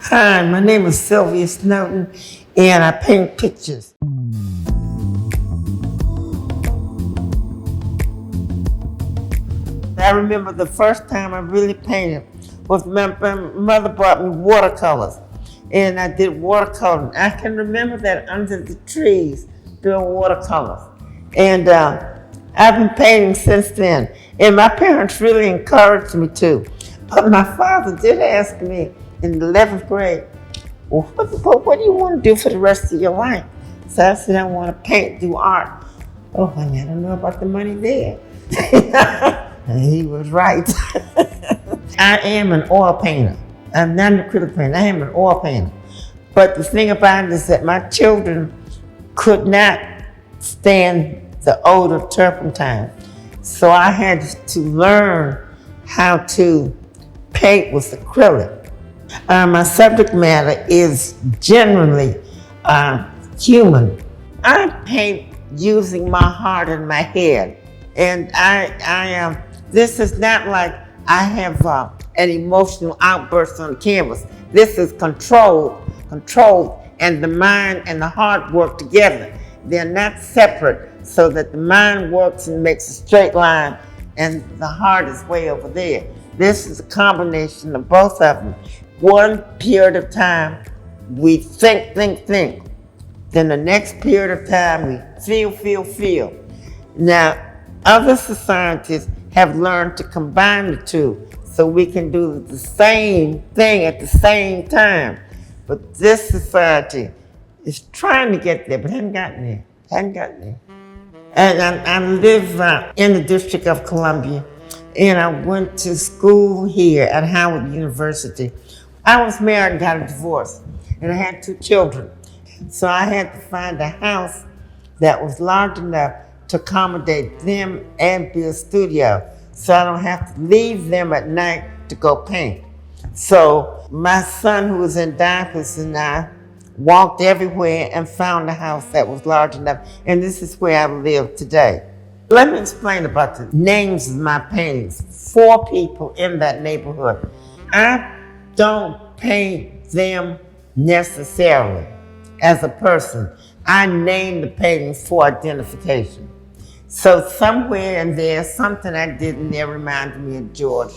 Hi, my name is Sylvia Snowden, and I paint pictures. I remember the first time I really painted was my mother brought me watercolors, and I did watercoloring. I can remember that under the trees doing watercolors, and I've been painting since then. And my parents really encouraged me to, but my father did ask me in the 11th grade, well, what do you want to do for the rest of your life? So I said, I want to paint, do art. Oh, honey, I don't know about the money there. And he was right. I am an oil painter. I'm not an acrylic painter. I am an oil painter. But the thing about it is that my children could not stand the odor of turpentine. So I had to learn how to paint with acrylic. My subject matter is generally human. I paint using my heart and my head. And I am, this is not like I have an emotional outburst on the canvas. This is controlled, and the mind and the heart work together. They're not separate, so that the mind works and makes a straight line, and the heart is way over there. This is a combination of both of them. One period of time, we think. Then the next period of time, we feel. Now, other societies have learned to combine the two so we can do the same thing at the same time. But this society is trying to get there, but hasn't gotten there. And I live in the District of Columbia, and I went to school here at Howard University. I was married and got a divorce, and I had 2 children. So I had to find a house that was large enough to accommodate them and be a studio, so I don't have to leave them at night to go paint. So my son, who was in diapers, and I walked everywhere and found a house that was large enough, and this is where I live today. Let me explain about the names of my paintings. 4 people in that neighborhood. I don't paint them necessarily as a person. I name the paintings for identification. So somewhere in there, something I did in there reminded me of George,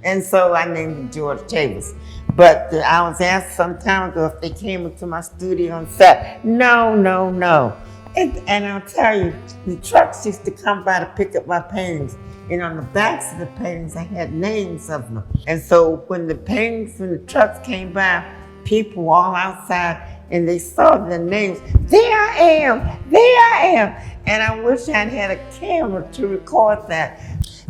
And so I named him George Chavis. But I was asked some time ago if they came into my studio and said, no. And I'll tell you, the trucks used to come by to pick up my paintings. And on the backs of the paintings, I had names of them. And so when the paintings and the trucks came by, people were all outside and they saw the names. There I am. And I wish I'd had a camera to record that.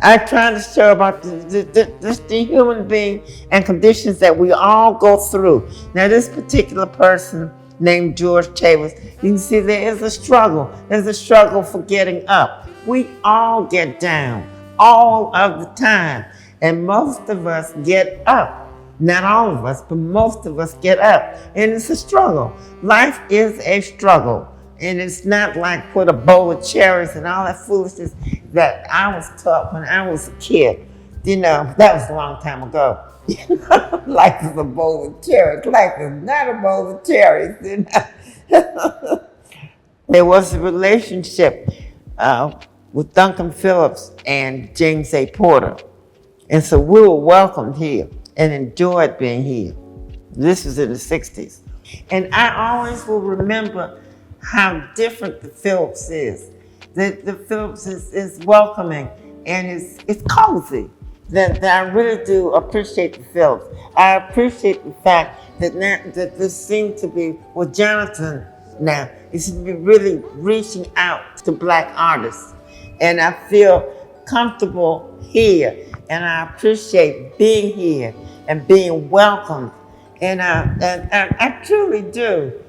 I try to show about the human being and conditions that we all go through. Now, this particular person named George Chavis, you can see there is a struggle. There's a struggle for getting up. We all get down all of the time. And most of us get up. Not all of us, but most of us get up. And it's a struggle. Life is a struggle. And it's not like put a bowl of cherries and all that foolishness that I was taught when I was a kid. That was a long time ago. Life is a bowl of cherries. Life is not a bowl of cherries. There was a relationship with Duncan Phillips and James A. Porter. And so we were welcomed here and enjoyed being here. This was in the 60s. And I always will remember how different the Phillips is. The Phillips is welcoming and it's cozy. That I really do appreciate the Phillips. I appreciate the fact that this seems to be, with Jonathan now, it seems to be really reaching out to Black artists. And I feel comfortable here, and I appreciate being here and being welcomed. And I truly do.